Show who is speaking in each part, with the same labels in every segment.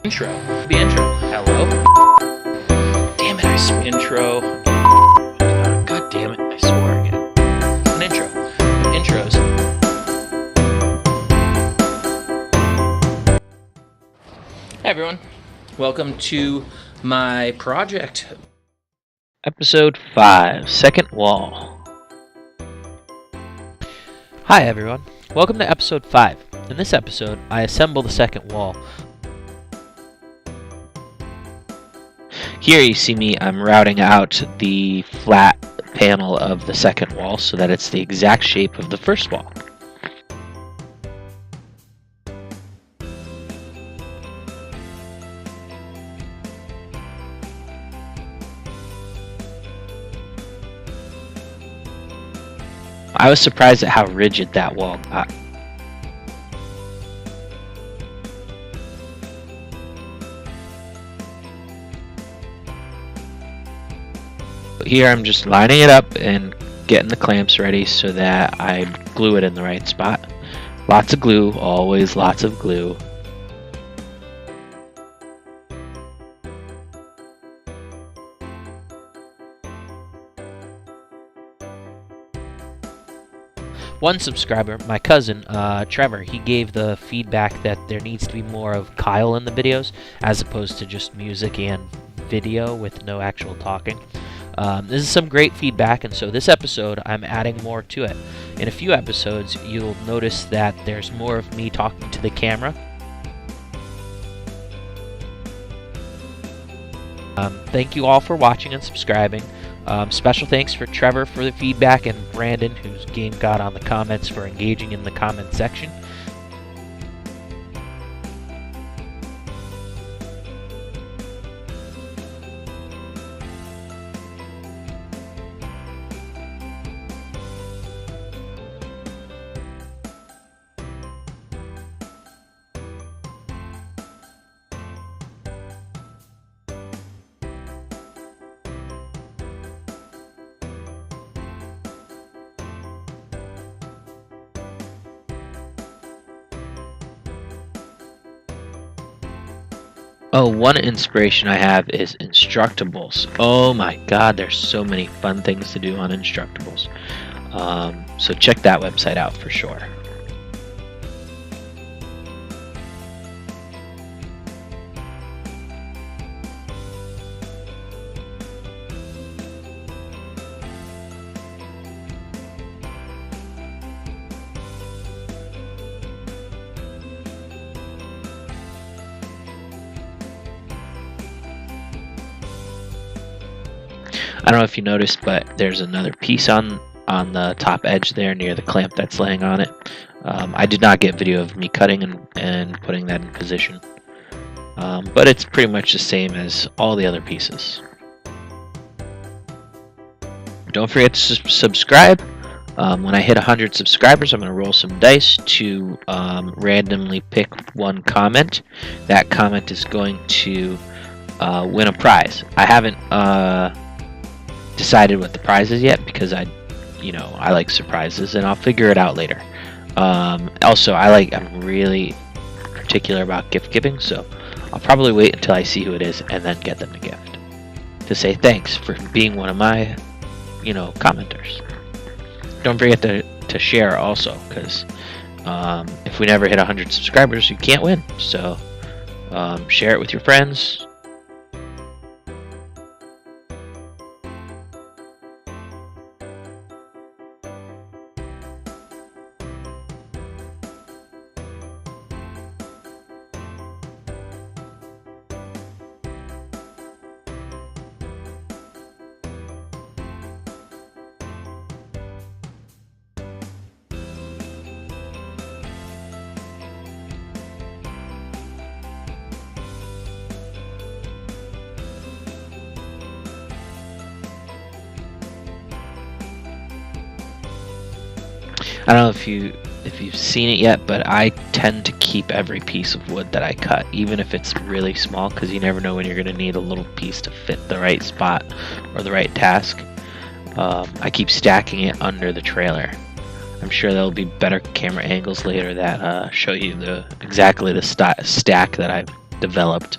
Speaker 1: Intro. The intro. Hello. Damn it, I swore. Intro. God damn it, I swore again. An intro. Intros. Hey everyone. Welcome to my project.
Speaker 2: Episode 5, Second Wall. Hi everyone. Welcome to episode 5. In this episode, I assemble the second wall. Here you see me, I'm routing out the flat panel of the second wall so that it's the exact shape of the first wall. I was surprised at how rigid that wall got. Here I'm just lining it up and getting the clamps ready so that I glue it in the right spot. Lots of glue, always lots of glue. One subscriber, my cousin, Trevor, he gave the feedback that there needs to be more of Kyle in the videos as opposed to just music and video with no actual talking. This is some great feedback, and so this episode I'm adding more to it. In a few episodes you'll notice that there's more of me talking to the camera. Thank you all for watching and subscribing. Special thanks for Trevor for the feedback and Brandon, whose game got on the comments, for engaging in the comment section. Oh, one inspiration I have is Instructables. Oh my god, there's so many fun things to do on Instructables. So check that website out for sure. I don't know if you noticed, but there's another piece on the top edge there near the clamp that's laying on it. I did not get video of me cutting and putting that in position, but it's pretty much the same as all the other pieces. Don't forget to subscribe. When I hit 100 subscribers, I'm going to roll some dice to randomly pick one comment. That comment is going to win a prize. I haven't decided what the prize is yet because I like surprises, and I'll figure it out later. Also, I'm really particular about gift giving, so I'll probably wait until I see who it is and then get them a gift to say thanks for being one of my commenters. Don't forget to share also, because if we never hit 100 subscribers, you can't win. So share it with your friends. I don't know if you've seen it yet, but I tend to keep every piece of wood that I cut, even if it's really small, because you never know when you're going to need a little piece to fit the right spot or the right task. I keep stacking it under the trailer. I'm sure there'll be better camera angles later that show you exactly the stack that I've developed.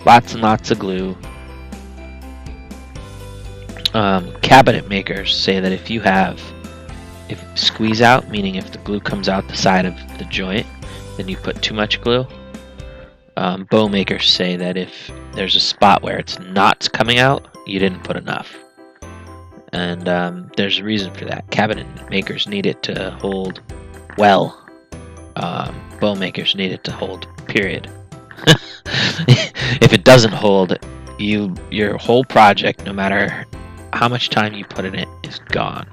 Speaker 2: Lots and lots of glue. Cabinet makers say that if squeeze out, meaning if the glue comes out the side of the joint, then you put too much glue. Bow makers say that if there's a spot where it's not coming out, you didn't put enough. And there's a reason for that. Cabinet makers need it to hold well. Bow makers need it to hold, period. If it doesn't hold, your whole project, no matter how much time you put in it, is gone.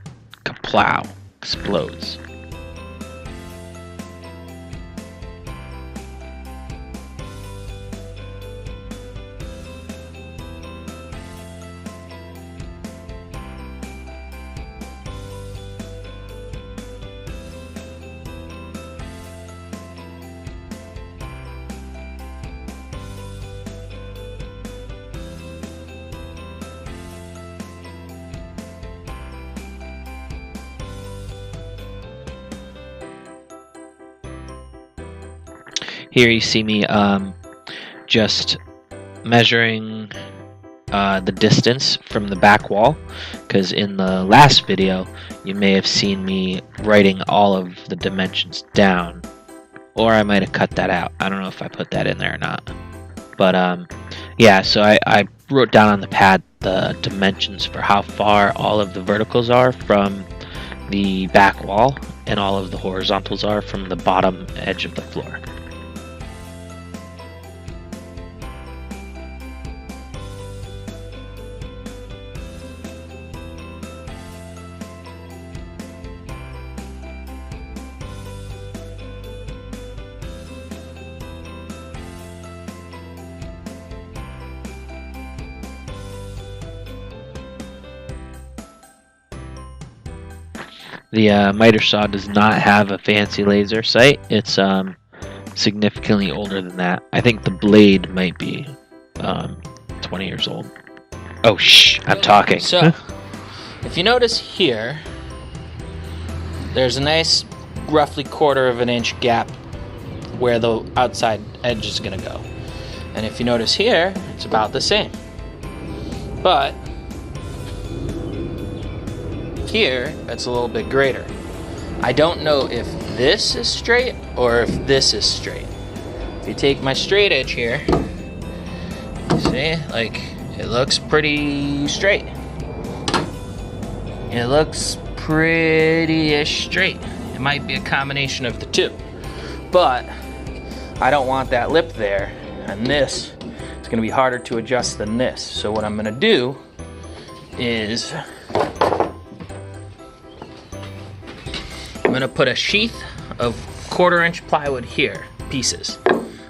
Speaker 2: Kaplow, explodes. Here you see me just measuring the distance from the back wall, because in the last video you may have seen me writing all of the dimensions down, or I might have cut that out. I don't know if I put that in there or not, but yeah, so I wrote down on the pad the dimensions for how far all of the verticals are from the back wall and all of the horizontals are from the bottom edge of the floor. The miter saw does not have a fancy laser sight. It's significantly older than that. I think the blade might be 20 years old. Oh, shh, I'm talking.
Speaker 1: So, if you notice here, there's a nice roughly 1/4 of an inch gap where the outside edge is going to go. And if you notice here, it's about the same. But here, it's a little bit greater. I don't know if this is straight or if this is straight. If you take my straight edge here, see, like, it looks pretty straight. It looks pretty-ish straight. It might be a combination of the two. But I don't want that lip there, and this is going to be harder to adjust than this. So what I'm going to do is I'm going to put a sheath of 1/4 inch plywood here, pieces.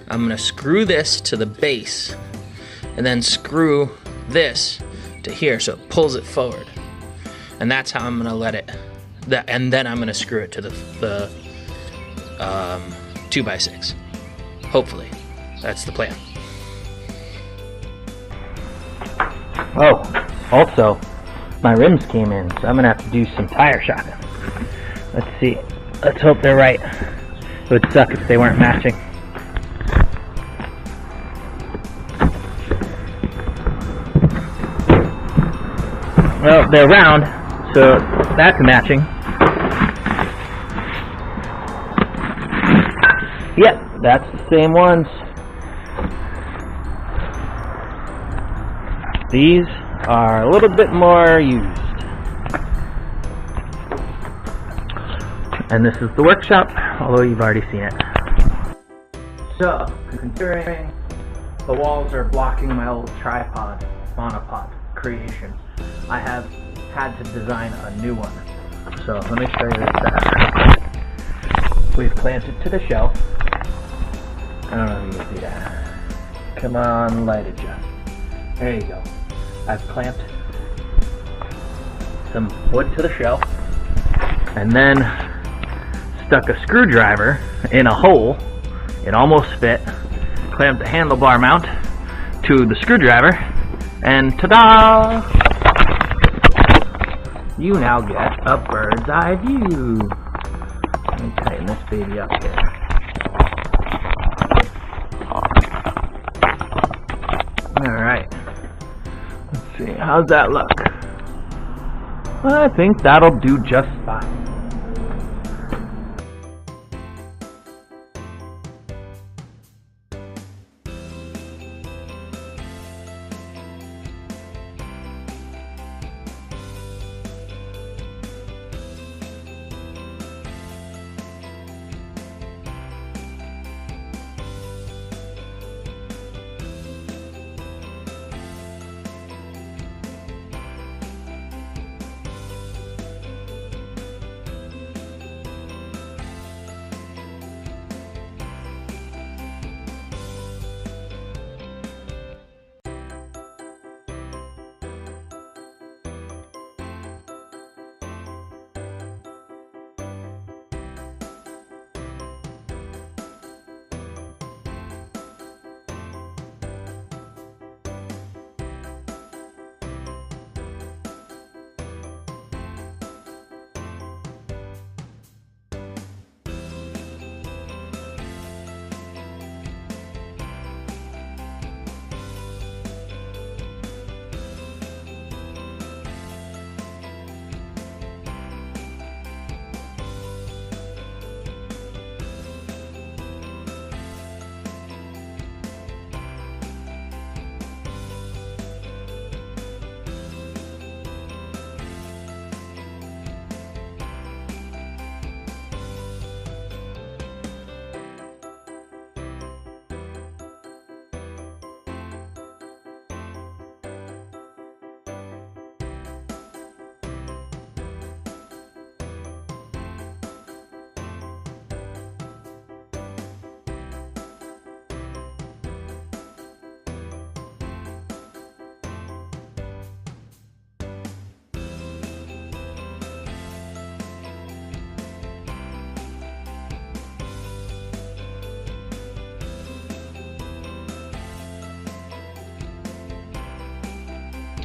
Speaker 1: I'm going to screw this to the base and then screw this to here so it pulls it forward. And that's how I'm going to let it, and then I'm going to screw it to the 2x6. Hopefully. That's the plan.
Speaker 3: Oh, also, my rims came in, so I'm going to have to do some tire shopping. Let's see. Let's hope they're right. It would suck if they weren't matching. Well, they're round, so that's matching. Yep, that's the same ones. These are a little bit more used. And this is the workshop, although you've already seen it. So, considering the walls are blocking my old tripod, monopod creation, I have had to design a new one. So let me show you this setup. We've clamped it to the shelf. I don't know if you can see that. Come on, light adjust. There you go. I've clamped some wood to the shelf and then stuck a screwdriver in a hole. It almost fit. Clamped the handlebar mount to the screwdriver, and ta-da! You now get a bird's eye view. Let me tighten this baby up here. Alright. Let's see, how's that look? I think that'll do just fine.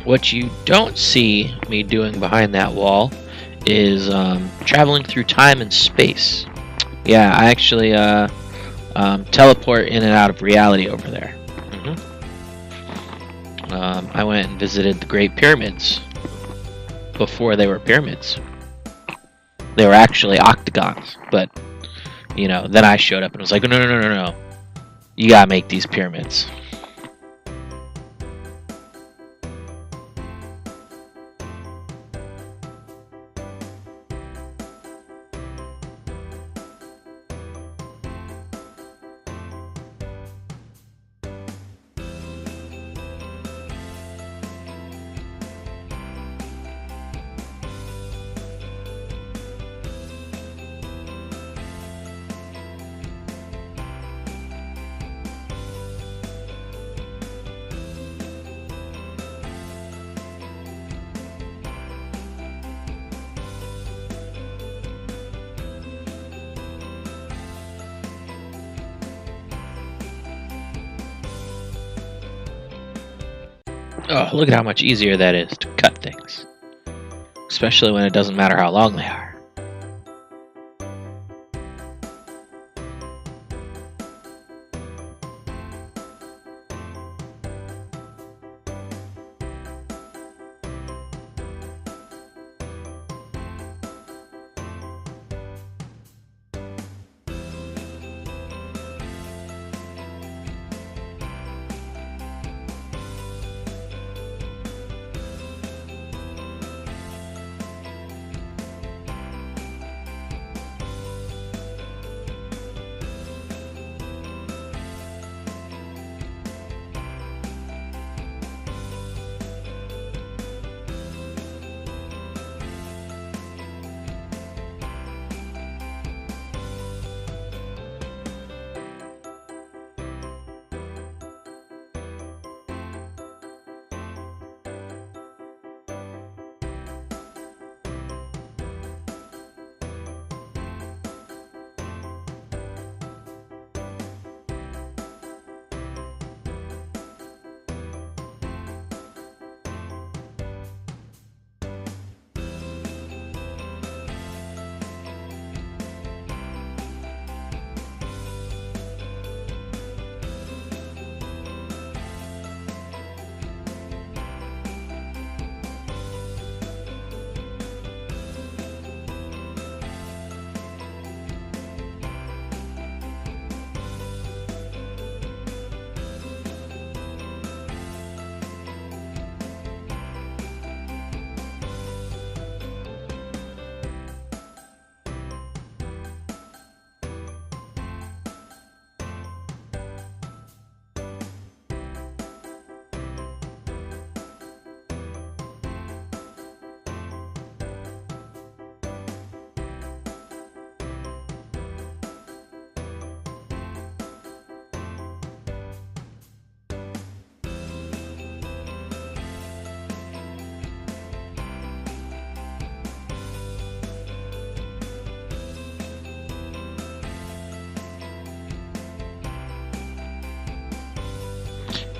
Speaker 2: What you don't see me doing behind that wall is traveling through time and space. Yeah, I actually teleport in and out of reality over there. I went and visited the Great Pyramids before they were pyramids. They were actually octagons, but you know, then I showed up and was like, no, you gotta make these pyramids. Oh, look at how much easier that is to cut things. Especially when it doesn't matter how long they are.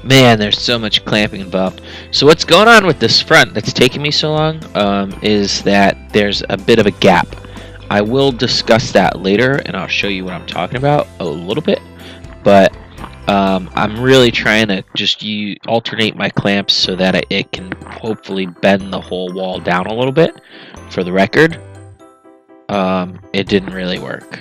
Speaker 2: Man, there's so much clamping involved. So what's going on with this front that's taking me so long is that there's a bit of a gap. I will discuss that later, and I'll show you what I'm talking about a little bit. But I'm really trying to just alternate my clamps so that it can hopefully bend the whole wall down a little bit. For the record, it didn't really work.